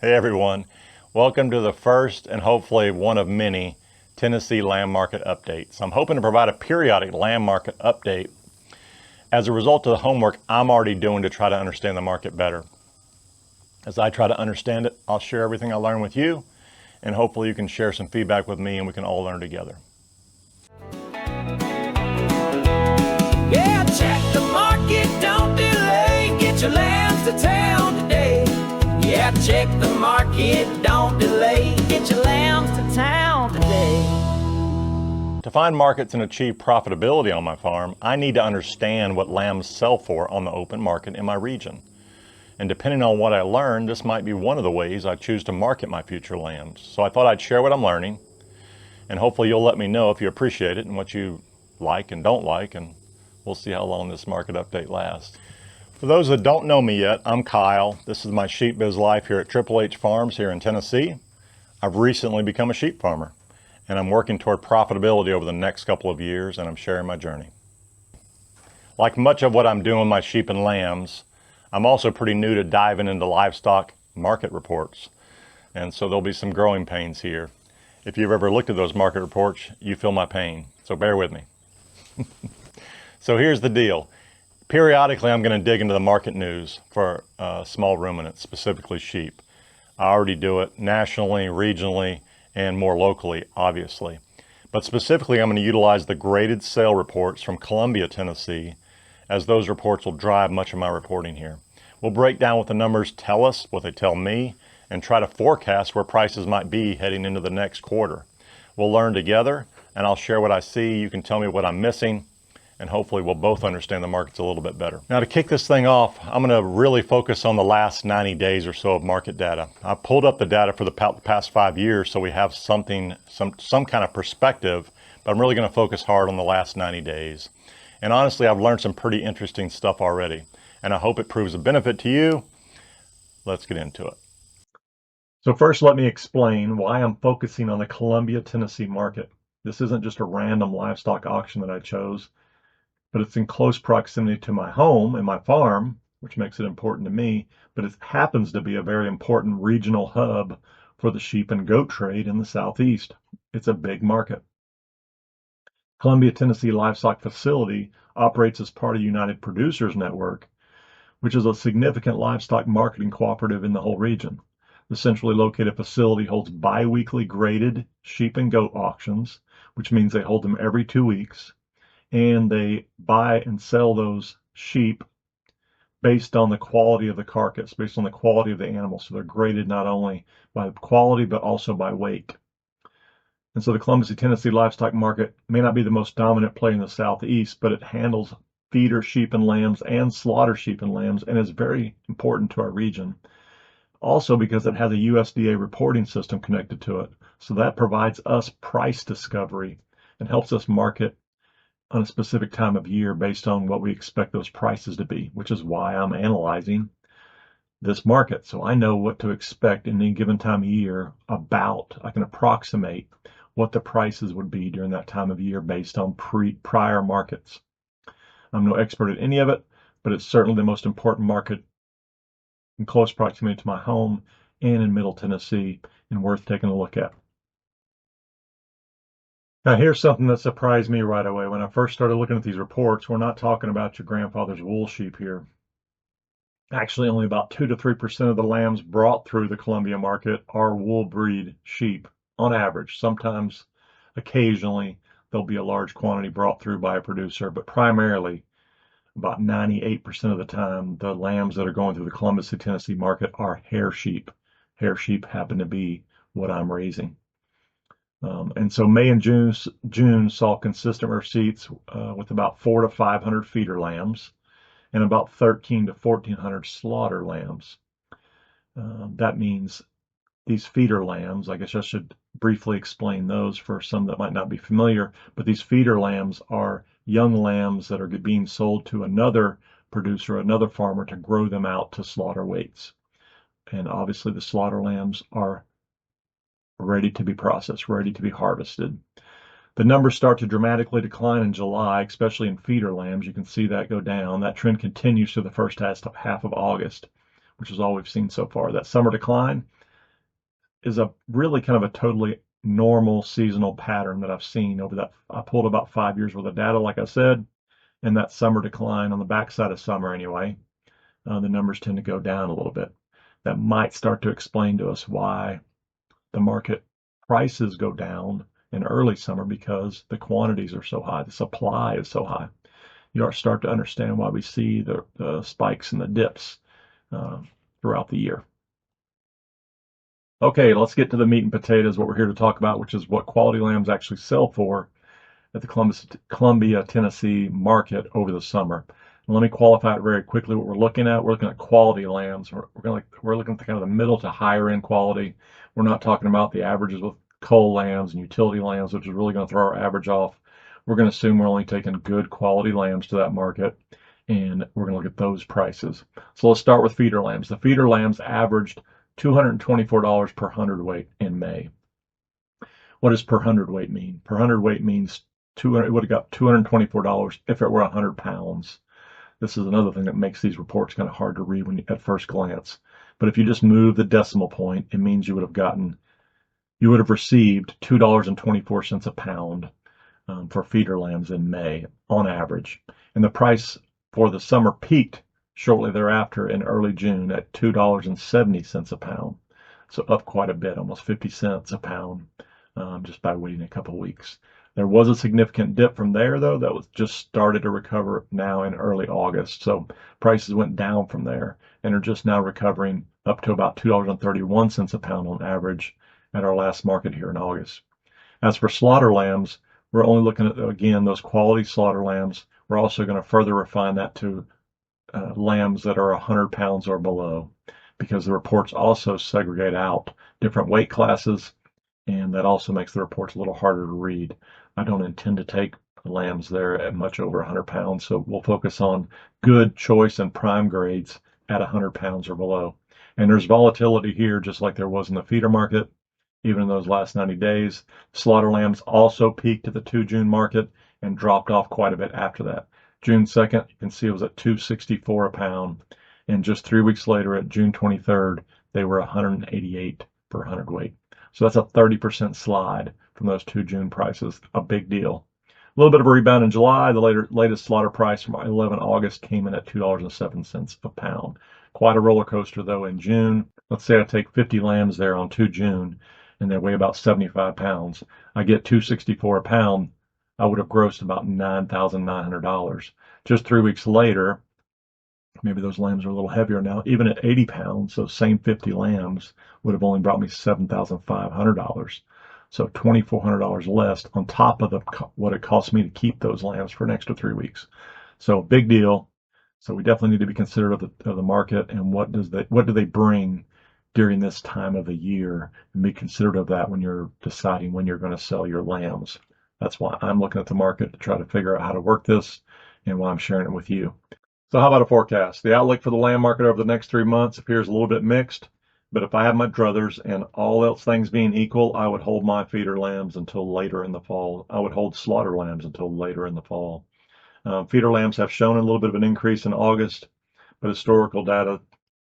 Hey everyone, welcome to the first and hopefully one of many Tennessee lamb market updates. I'm hoping to provide a periodic lamb market update as a result of the homework I'm already doing to try to understand the market better. As I try to understand it, I'll share everything I learn with you, and hopefully you can share some feedback with me and we can all learn together. Yeah, check the market, don't delay, get your lambs to town today. Yeah, check the market, don't delay, get your lambs to town today. To find markets and achieve profitability on my farm, I need to understand what lambs sell for on the open market in my region. And depending on what I learn, this might be one of the ways I choose to market my future lambs. So I thought I'd share what I'm learning, and hopefully you'll let me know if you appreciate it and what you like and don't like, and we'll see how long this market update lasts. For those that don't know me yet, I'm Kyle. This is my sheep biz life here at Triple H Farms here in Tennessee. I've recently become a sheep farmer, and I'm working toward profitability over the next couple of years, and I'm sharing my journey. Like much of what I'm doing with my sheep and lambs, I'm also pretty new to diving into livestock market reports, and so there'll be some growing pains here. If you've ever looked at those market reports, you feel my pain, so bear with me. So here's the deal. Periodically, I'm going to dig into the market news for small ruminants, specifically sheep. I already do it nationally, regionally, and more locally, obviously. But specifically, I'm going to utilize the graded sale reports from Columbia, Tennessee, as those reports will drive much of my reporting here. We'll break down what the numbers tell us, what they tell me, and try to forecast where prices might be heading into the next quarter. We'll learn together, and I'll share what I see. You can tell me what I'm missing, and hopefully we'll both understand the markets a little bit better. Now, to kick this thing off, I'm going to really focus on the last 90 days or so of market data. I pulled up the data for the past 5 years so we have some kind of perspective, but I'm really going to focus hard on the last 90 days. And honestly, I've learned some pretty interesting stuff already, and I hope it proves a benefit to you. Let's get into it. So first, let me explain why I'm focusing on the Columbia, Tennessee market. This isn't just a random livestock auction that I chose, but it's in close proximity to my home and my farm, which makes it important to me, but it happens to be a very important regional hub for the sheep and goat trade in the Southeast. It's a big market. Columbia, Tennessee Livestock Facility operates as part of United Producers Network, which is a significant livestock marketing cooperative in the whole region. The centrally located facility holds bi-weekly graded sheep and goat auctions, which means they hold them every 2 weeks. And they buy and sell those sheep based on the quality of the carcass, based on the quality of the animal. So they're graded not only by quality, but also by weight. And so the Columbia, Tennessee livestock market may not be the most dominant play in the Southeast, but it handles feeder sheep and lambs and slaughter sheep and lambs, and is very important to our region. Also because it has a USDA reporting system connected to it. So that provides us price discovery and helps us market on a specific time of year based on what we expect those prices to be, which is why I'm analyzing this market. So I know what to expect in any given time of year I can approximate what the prices would be during that time of year based on prior markets. I'm no expert at any of it, but it's certainly the most important market in close proximity to my home and in Middle Tennessee, and worth taking a look at. Now, here's something that surprised me right away. When I first started looking at these reports, we're not talking about your grandfather's wool sheep here. Actually, only about 2 to 3% of the lambs brought through the Columbia market are wool breed sheep on average. Sometimes, occasionally, there'll be a large quantity brought through by a producer, but primarily, about 98% of the time, the lambs that are going through the Columbus, Tennessee market are hair sheep. Hair sheep happen to be what I'm raising. And so May and June saw consistent receipts with about 400 to 500 feeder lambs and about 13 to 1400 slaughter lambs. That means these feeder lambs, I guess I should briefly explain those for some that might not be familiar, but these feeder lambs are young lambs that are being sold to another producer, another farmer, to grow them out to slaughter weights. And obviously the slaughter lambs are ready to be processed, ready to be harvested. The numbers start to dramatically decline in July, especially in feeder lambs. You can see that go down. That trend continues through the first half of August, which is all we've seen so far. That summer decline is a really kind of a totally normal seasonal pattern that I've seen over that. I pulled about 5 years worth of data, like I said, and that summer decline on the backside of summer anyway, the numbers tend to go down a little bit. That might start to explain to us why the market prices go down in early summer, because the quantities are so high, the supply is so high. You start to understand why we see the spikes and the dips throughout the year. Okay, let's get to the meat and potatoes, what we're here to talk about, which is what quality lambs actually sell for at the Columbia, Tennessee market over the summer. And let me qualify it very quickly. What we're looking at quality lambs. We're looking at kind of the middle to higher end quality. We're not talking about the averages with cull lambs and utility lambs, which is really going to throw our average off. We're going to assume we're only taking good quality lambs to that market, and we're going to look at those prices. So let's start with feeder lambs. The feeder lambs averaged $224 per hundredweight in May. What does per hundredweight mean? Per hundredweight means it would have got $224 if it were 100 pounds. This is another thing that makes these reports kind of hard to read at first glance. But if you just move the decimal point, it means you would have received $2.24 a pound for feeder lambs in May on average. And the price for the summer peaked shortly thereafter in early June at $2.70 a pound. So up quite a bit, almost 50 cents a pound, just by waiting a couple of weeks. There was a significant dip from there, though, that was just started to recover now in early August. So prices went down from there and are just now recovering up to about $2.31 a pound on average at our last market here in August. As for slaughter lambs, we're only looking at, again, those quality slaughter lambs. We're also going to further refine that to lambs that are 100 pounds or below, because the reports also segregate out different weight classes, and that also makes the reports a little harder to read. I don't intend to take lambs there at much over 100 pounds, so we'll focus on good, choice, and prime grades at 100 pounds or below. And there's volatility here, just like there was in the feeder market, even in those last 90 days. Slaughter lambs also peaked at the 2 June market and dropped off quite a bit after that. June 2nd, you can see it was at $2.64 a pound, and just 3 weeks later, at June 23rd, they were $188 per hundredweight. So that's a 30% slide from those 2 June prices, a big deal. A little bit of a rebound in July. The latest slaughter price from 11 August came in at $2.07 a pound. Quite a roller coaster, though, in June. Let's say I take 50 lambs there on 2 June, and they weigh about 75 pounds. I get $2.64 a pound. I would have grossed about $9,900. Just 3 weeks later, maybe those lambs are a little heavier now. Even at 80 pounds, those same 50 lambs would have only brought me $7,500. So $2,400 less on top of what it cost me to keep those lambs for an extra 3 weeks. So big deal. So we definitely need to be considerate of the market and what do they bring during this time of the year, and be considerate of that when you're deciding when you're going to sell your lambs. That's why I'm looking at the market to try to figure out how to work this, and why I'm sharing it with you. So how about a forecast? The outlook for the lamb market over the next 3 months appears a little bit mixed, but if I have my druthers and all else things being equal, I would hold my feeder lambs until later in the fall. I would hold slaughter lambs until later in the fall. Feeder lambs have shown a little bit of an increase in August, but historical data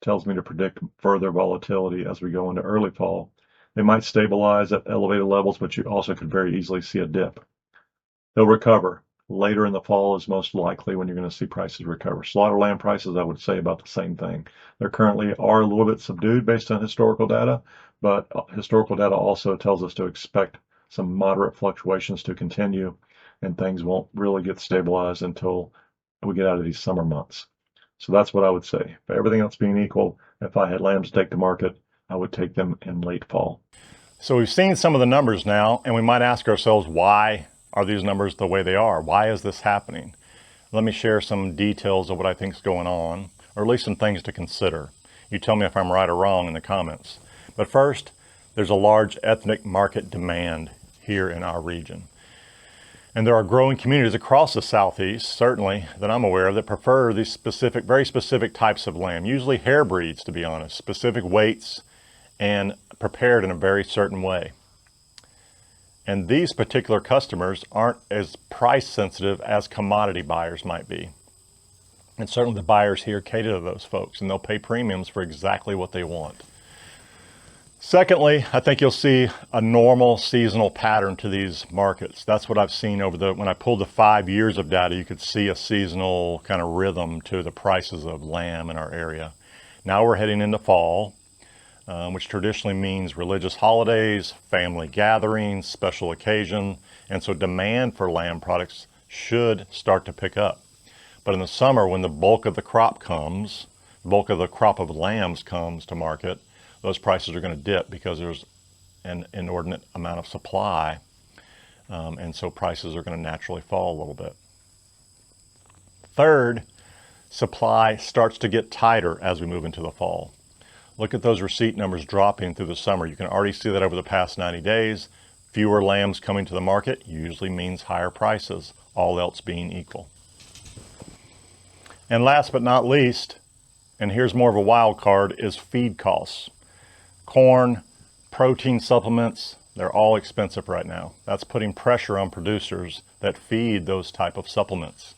tells me to predict further volatility as we go into early fall. They might stabilize at elevated levels, but you also could very easily see a dip. They'll recover. Later in the fall is most likely when you're going to see prices recover. Slaughter lamb prices, I would say about the same thing. They currently are a little bit subdued based on historical data, but historical data also tells us to expect some moderate fluctuations to continue, and things won't really get stabilized until we get out of these summer months. So that's what I would say. For everything else being equal, if I had lambs to take to market, I would take them in late fall. So we've seen some of the numbers now, and we might ask ourselves, why are these numbers the way they are? Why is this happening? Let me share some details of what I think is going on, or at least some things to consider. You tell me if I'm right or wrong in the comments. But first, there's a large ethnic market demand here in our region. And there are growing communities across the Southeast, certainly, that I'm aware of, that prefer these very specific types of lamb, usually hair breeds, to be honest, specific weights and prepared in a very certain way. And these particular customers aren't as price sensitive as commodity buyers might be. And certainly the buyers here cater to those folks, and they'll pay premiums for exactly what they want. Secondly, I think you'll see a normal seasonal pattern to these markets. That's what I've seen when I pulled the 5 years of data, you could see a seasonal kind of rhythm to the prices of lamb in our area. Now we're heading into fall, which traditionally means religious holidays, family gatherings, special occasion, and so demand for lamb products should start to pick up. But in the summer, when the bulk of the crop of lambs comes to market, those prices are going to dip because there's an inordinate amount of supply, and so prices are going to naturally fall a little bit. Third, supply starts to get tighter as we move into the fall. Look at those receipt numbers dropping through the summer. You can already see that over the past 90 days. Fewer lambs coming to the market usually means higher prices, all else being equal. And last but not least, and here's more of a wild card, is feed costs. Corn, protein supplements, they're all expensive right now. That's putting pressure on producers that feed those type of supplements.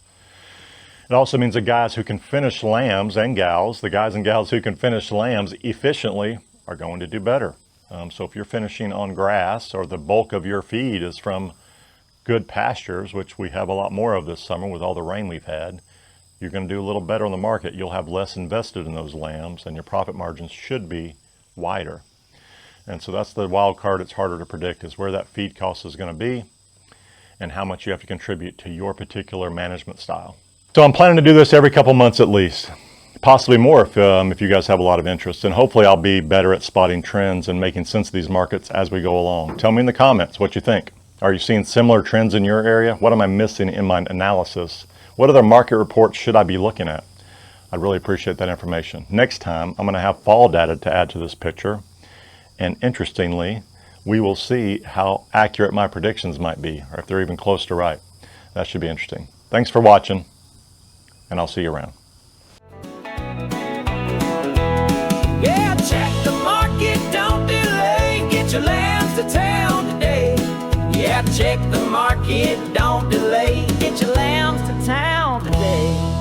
It also means the guys who can finish lambs and gals, the guys and gals who can finish lambs efficiently are going to do better. So if you're finishing on grass, or the bulk of your feed is from good pastures, which we have a lot more of this summer with all the rain we've had, you're going to do a little better on the market. You'll have less invested in those lambs, and your profit margins should be wider. And so that's the wild card. It's harder to predict, is where that feed cost is going to be and how much you have to contribute to your particular management style. So I'm planning to do this every couple months at least, possibly more if you guys have a lot of interest, and hopefully I'll be better at spotting trends and making sense of these markets as we go along. Tell me in the comments what you think. Are you seeing similar trends in your area? What am I missing in my analysis? What other market reports should I be looking at? I'd really appreciate that information. Next time, I'm going to have fall data to add to this picture. And interestingly, we will see how accurate my predictions might be, or if they're even close to right. That should be interesting. Thanks for watching, and I'll see you around. Yeah, check the market, don't delay. Get your lambs to town today. Yeah, check the market, don't delay. Get your lambs to town today.